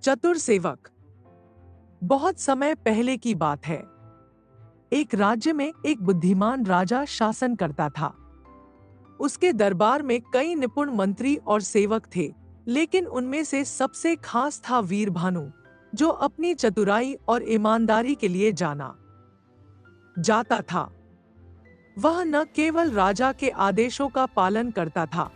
चतुर सेवक। बहुत समय पहले की बात है। एक राज्य में एक बुद्धिमान राजा शासन करता था। उसके दरबार में कई निपुण मंत्री और सेवक थे, लेकिन उनमें से सबसे खास था वीर भानु, जो अपनी चतुराई और ईमानदारी के लिए जाना जाता था। वह न केवल राजा के आदेशों का पालन करता था,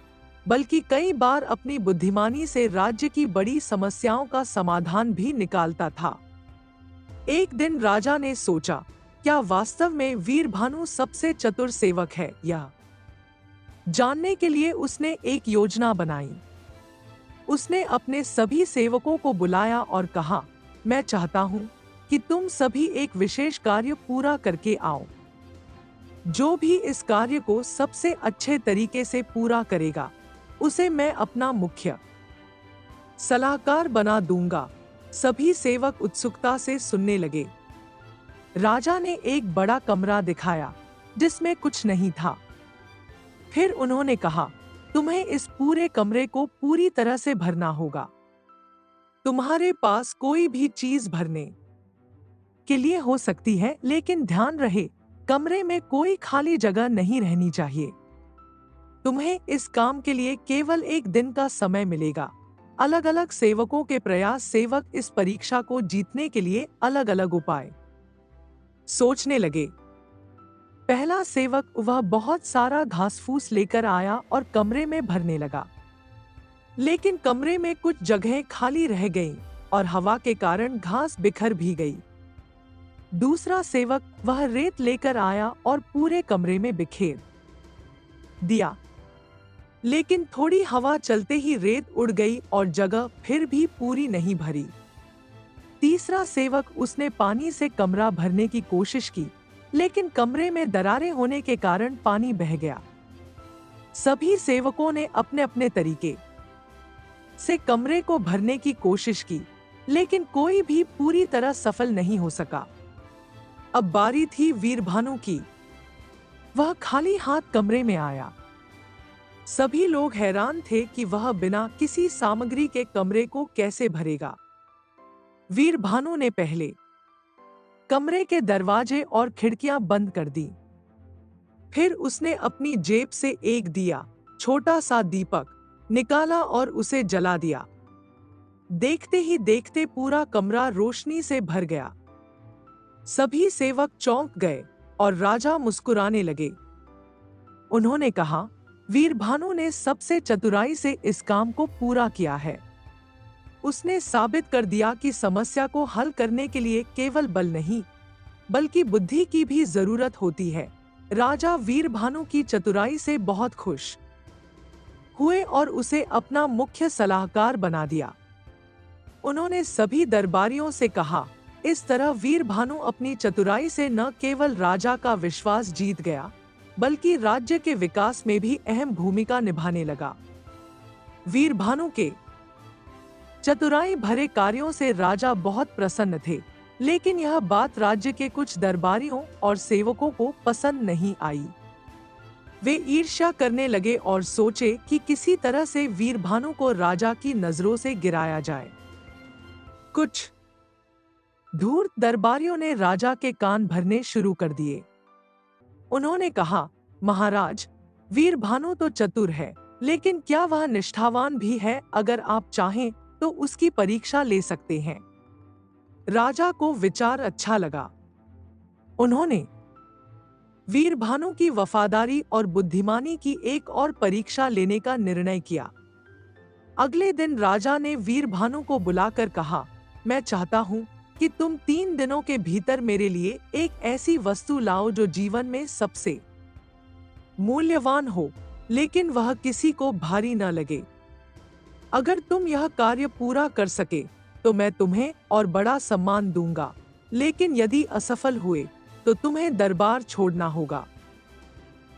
बल्कि कई बार अपनी बुद्धिमानी से राज्य की बड़ी समस्याओं का समाधान भी निकालता था। एक दिन राजा ने सोचा, क्या वास्तव में वीर भानु सबसे चतुर सेवक है? यह जानने के लिए उसने एक योजना बनाई। उसने अपने सभी सेवकों को बुलाया और कहा, मैं चाहता हूं कि तुम सभी एक विशेष कार्य पूरा करके आओ। जो भी इस कार्य को सबसे अच्छे तरीके से पूरा करेगा, उसे मैं अपना मुख्य सलाहकार बना दूंगा। सभी सेवक उत्सुकता से सुनने लगे। राजा ने एक बड़ा कमरा दिखाया, जिसमें कुछ नहीं था। फिर उन्होंने कहा, तुम्हें इस पूरे कमरे को पूरी तरह से भरना होगा। तुम्हारे पास कोई भी चीज भरने के लिए हो सकती है, लेकिन ध्यान रहे, कमरे में कोई खाली जगह नहीं रहनी चाहिए। तुम्हें इस काम के लिए केवल एक दिन का समय मिलेगा। अलग अलग सेवकों के प्रयास सेवक इस परीक्षा को जीतने के लिए अलग अलग उपाय सोचने लगे। पहला सेवक वह बहुत सारा घास फूस लेकर आया और कमरे में भरने लगा, लेकिन कमरे में कुछ जगहें खाली रह गईं और हवा के कारण घास बिखर भी गई। दूसरा सेवक वह रेत लेकर आया और पूरे कमरे में बिखेर दिया, लेकिन थोड़ी हवा चलते ही रेत उड़ गई और जगह फिर भी पूरी नहीं भरी। तीसरा सेवक उसने पानी से कमरा भरने की कोशिश की, लेकिन कमरे में दरारें होने के कारण पानी बह गया। सभी सेवकों ने अपने अपने तरीके से कमरे को भरने की कोशिश की, लेकिन कोई भी पूरी तरह सफल नहीं हो सका। अब बारी थी वीर भानु की। वह खाली हाथ कमरे में आया। सभी लोग हैरान थे कि वह बिना किसी सामग्री के कमरे को कैसे भरेगा। वीर भानु ने पहले कमरे के दरवाजे और खिड़कियां बंद कर दी। फिर उसने अपनी जेब से एक दिया, छोटा सा दीपक निकाला और उसे जला दिया। देखते ही देखते पूरा कमरा रोशनी से भर गया। सभी सेवक चौंक गए और राजा मुस्कुराने लगे। उन्होंने कहा, वीर भानु ने सबसे चतुराई से इस काम को पूरा किया है। उसने साबित कर दिया कि समस्या को हल करने के लिए केवल बल नहीं, बल्कि बुद्धि की भी जरूरत होती है। राजा वीर भानु की चतुराई से बहुत खुश हुए और उसे अपना मुख्य सलाहकार बना दिया। उन्होंने सभी दरबारियों से कहा, इस तरह वीर भानु अपनी चतुराई से न केवल राजा का विश्वास जीत गया, बल्कि राज्य के विकास में भी अहम भूमिका निभाने लगा। वीर भानु के चतुराई भरे कार्यों से राजा बहुत प्रसन्न थे, लेकिन यह बात राज्य के कुछ दरबारियों और सेवकों को पसंद नहीं आई। वे ईर्ष्या करने लगे और सोचे कि किसी तरह से वीर भानु को राजा की नजरों से गिराया जाए। कुछ धूर्त दरबारियों ने राजा के कान भरने शुरू कर दिए। उन्होंने कहा, महाराज, वीर भानु तो चतुर है, लेकिन क्या वह निष्ठावान भी है? अगर आप चाहें तो उसकी परीक्षा ले सकते हैं। राजा को विचार अच्छा लगा। उन्होंने वीर भानु की वफादारी और बुद्धिमानी की एक और परीक्षा लेने का निर्णय किया। अगले दिन राजा ने वीर भानु को बुलाकर कहा, मैं चाहता हूं कि तुम 3 दिनों के भीतर मेरे लिए एक ऐसी वस्तु लाओ जो जीवन में सबसे मूल्यवान हो, लेकिन वह किसी को भारी न लगे। अगर तुम यह कार्य पूरा कर सके तो मैं तुम्हें और बड़ा सम्मान दूंगा, लेकिन यदि असफल हुए तो तुम्हें दरबार छोड़ना होगा।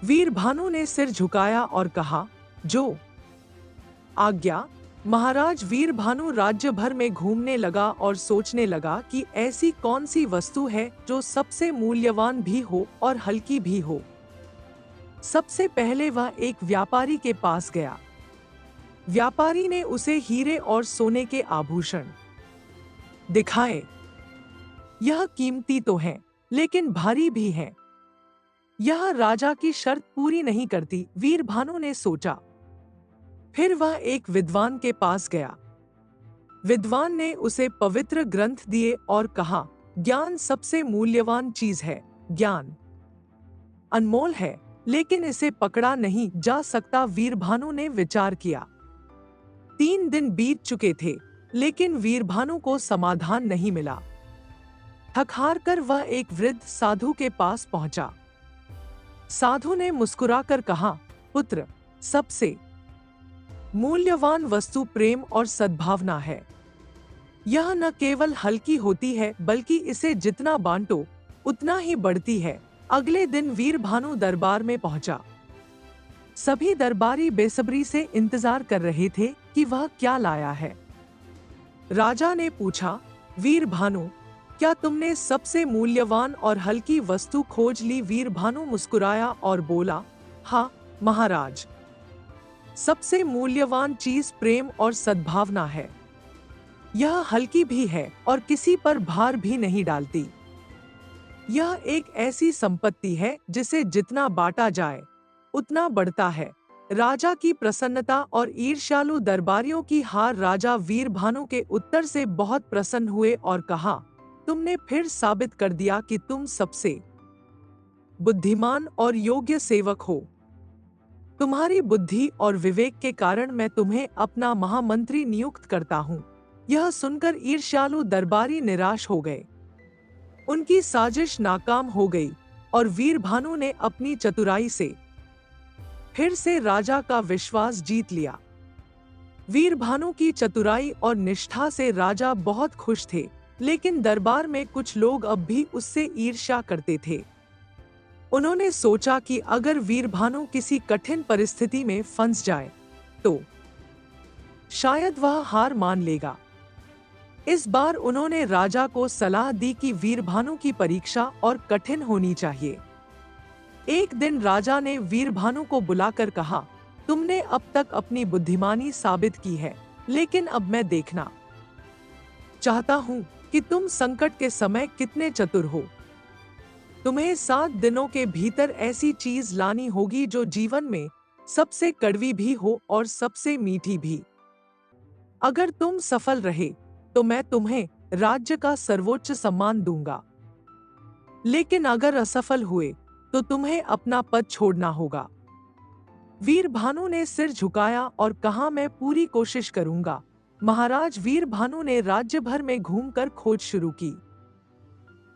वीर भानु ने सिर झुकाया और कहा, जो आज्ञा महाराज। वीर भानु राज्य भर में घूमने लगा और सोचने लगा कि ऐसी कौन सी वस्तु है जो सबसे मूल्यवान भी हो और हल्की भी हो। सबसे पहले वह एक व्यापारी के पास गया। व्यापारी ने उसे हीरे और सोने के आभूषण दिखाए। यह कीमती तो है, लेकिन भारी भी है। यह राजा की शर्त पूरी नहीं करती, वीरभानु ने सोचा। फिर वह एक विद्वान के पास गया। विद्वान ने उसे पवित्र ग्रंथ दिए और कहा, ज्ञान सबसे मूल्यवान चीज है। ज्ञान अनमोल है, लेकिन इसे पकड़ा नहीं जा सकता। वीरभानु ने विचार किया। 3 दिन बीत चुके थे, लेकिन वीरभानु को समाधान नहीं मिला। थक-हार कर वह एक वृद्ध साधु के पास पहुंचा। साधु ने मुस्कुराकर कहा, पुत्र, सबसे मूल्यवान वस्तु प्रेम और सद्भावना है। यह न केवल हल्की होती है, बल्कि इसे जितना बांटो उतना ही बढ़ती है। अगले दिन वीरभानु दरबार में पहुंचा। सभी दरबारी बेसब्री से इंतजार कर रहे थे कि वह क्या लाया है। राजा ने पूछा, वीरभानु, क्या तुमने सबसे मूल्यवान और हल्की वस्तु खोज ली? वीरभानु मुस्कुराया और बोला, हाँ महाराज, सबसे मूल्यवान चीज प्रेम और सद्भावना है। यह हल्की भी है और किसी पर भार भी नहीं डालती। यह एक ऐसी संपत्ति है जिसे जितना बांटा जाए उतना बढ़ता है। राजा की प्रसन्नता और ईर्ष्यालु दरबारियों की हार। राजा वीरभानु के उत्तर से बहुत प्रसन्न हुए और कहा, तुमने फिर साबित कर दिया कि तुम सबसे बुद्धिमान और योग्य सेवक हो। तुम्हारी बुद्धि और विवेक के कारण मैं तुम्हें अपना महामंत्री नियुक्त करता हूँ। यह सुनकर ईर्ष्यालु दरबारी निराश हो गए। उनकी साजिश नाकाम हो गई और वीरभानु ने अपनी चतुराई से फिर से राजा का विश्वास जीत लिया। वीरभानु की चतुराई और निष्ठा से राजा बहुत खुश थे, लेकिन दरबार में कुछ लोग अब भी उससे ईर्ष्या करते थे। उन्होंने सोचा कि अगर वीरभानु किसी कठिन परिस्थिति में फंस जाए तो शायद वह हार मान लेगा। इस बार उन्होंने राजा को सलाह दी कि वीरभानु की परीक्षा और कठिन होनी चाहिए। एक दिन राजा ने वीरभानु को बुलाकर कहा, तुमने अब तक अपनी बुद्धिमानी साबित की है, लेकिन अब मैं देखना चाहता हूँ कि तुम संकट के समय कितने चतुर हो। तुम्हें 7 दिनों के भीतर ऐसी चीज लानी होगी जो जीवन में सबसे कड़वी भी हो और सबसे मीठी भी। अगर तुम सफल रहे तो मैं तुम्हें राज्य का सर्वोच्च सम्मान दूंगा, लेकिन अगर असफल हुए तो तुम्हें अपना पद छोड़ना होगा। वीरभानु ने सिर झुकाया और कहा, मैं पूरी कोशिश करूंगा। महाराज वीरभानु ने राज्य भर में घूमकर खोज शुरू की।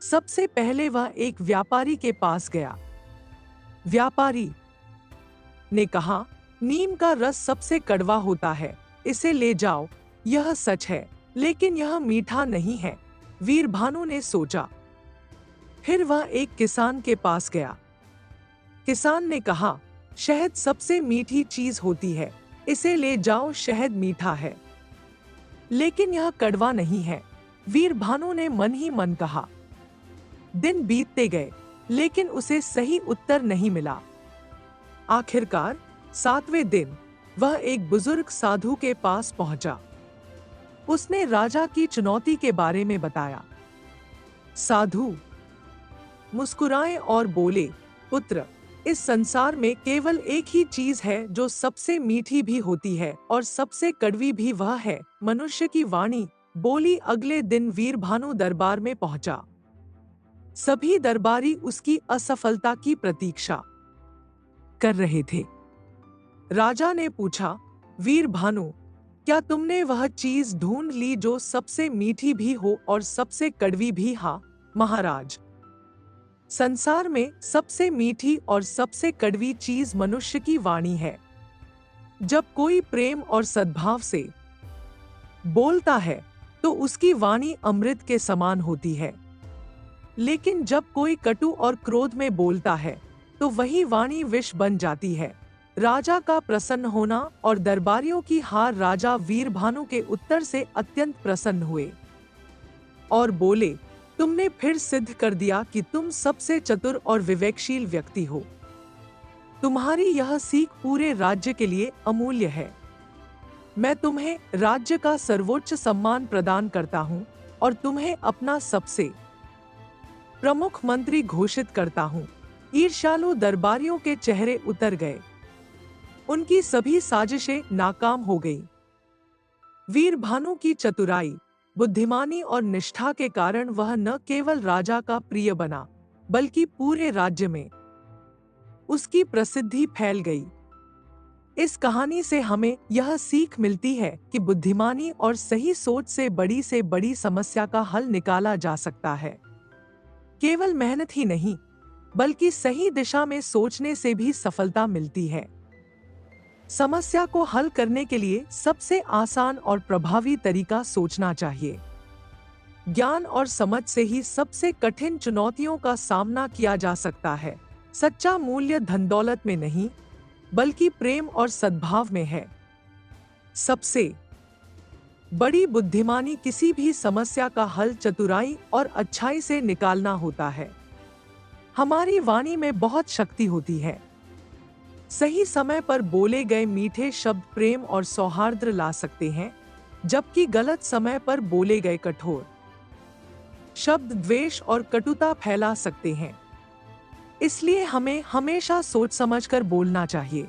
सबसे पहले वह एक व्यापारी के पास गया। व्यापारी ने कहा, नीम का रस सबसे कड़वा होता है, इसे ले जाओ। यह सच है, लेकिन यह मीठा नहीं है। वीरभानु ने सोचा। फिर वह एक किसान के पास गया। किसान ने कहा, शहद सबसे मीठी चीज होती है, इसे ले जाओ, शहद मीठा है, लेकिन यह कड़वा नहीं है। वीरभानु ने मन ही मन कहा। दिन बीतते गए, लेकिन उसे सही उत्तर नहीं मिला। आखिरकार 7वें दिन वह एक बुजुर्ग साधु के पास पहुंचा। उसने राजा की चुनौती के बारे में बताया। साधु मुस्कुराए और बोले, पुत्र, इस संसार में केवल एक ही चीज है जो सबसे मीठी भी होती है और सबसे कड़वी भी, वह है मनुष्य की वाणी। बोली। अगले दिन वीरभानु दरबार में पहुंचा। सभी दरबारी उसकी असफलता की प्रतीक्षा कर रहे थे। राजा ने पूछा, वीरभानु, क्या तुमने वह चीज ढूंढ ली जो सबसे मीठी भी हो और सबसे कड़वी भी? हाँ महाराज, संसार में सबसे मीठी और सबसे कड़वी चीज मनुष्य की वाणी है। जब कोई प्रेम और सद्भाव से बोलता है तो उसकी वाणी अमृत के समान होती है, लेकिन जब कोई कटु और क्रोध में बोलता है तो वही वाणी विष बन जाती है। राजा का प्रसन्न होना और दरबारियों की हार। राजा वीरभानु के उत्तर से अत्यंत प्रसन्न हुए और बोले, तुमने फिर सिद्ध कर दिया कि तुम सबसे चतुर और विवेकशील व्यक्ति हो। तुम्हारी यह सीख पूरे राज्य के लिए अमूल्य है। मैं तुम्हें राज्य का सर्वोच्च सम्मान प्रदान करता हूँ, और तुम्हें अपना सबसे प्रमुख मंत्री घोषित करता हूँ। ईर्ष्यालु दरबारियों के चेहरे उतर गए। उनकी सभी साजिशें नाकाम हो गईं। वीरभानु की चतुराई, बुद्धिमानी और निष्ठा के कारण वह न केवल राजा का प्रिय बना, बल्कि पूरे राज्य में उसकी प्रसिद्धि फैल गई। इस कहानी से हमें यह सीख मिलती है कि बुद्धिमानी और सही सोच से बड़ी समस्या का हल निकाला जा सकता है। केवल मेहनत ही नहीं, बल्कि सही दिशा में सोचने से भी सफलता मिलती है। समस्या को हल करने के लिए सबसे आसान और प्रभावी तरीका सोचना चाहिए। ज्ञान और समझ से ही सबसे कठिन चुनौतियों का सामना किया जा सकता है। सच्चा मूल्य धन दौलत में नहीं, बल्कि प्रेम और सद्भाव में है। सबसे बड़ी बुद्धिमानी किसी भी समस्या का हल चतुराई और अच्छाई से निकालना होता है। हमारी वाणी में बहुत शक्ति होती है। सही समय पर बोले गए मीठे शब्द प्रेम और सौहार्द ला सकते हैं, जबकि गलत समय पर बोले गए कठोर शब्द द्वेष और कटुता फैला सकते हैं। इसलिए हमें हमेशा सोच समझकर बोलना चाहिए।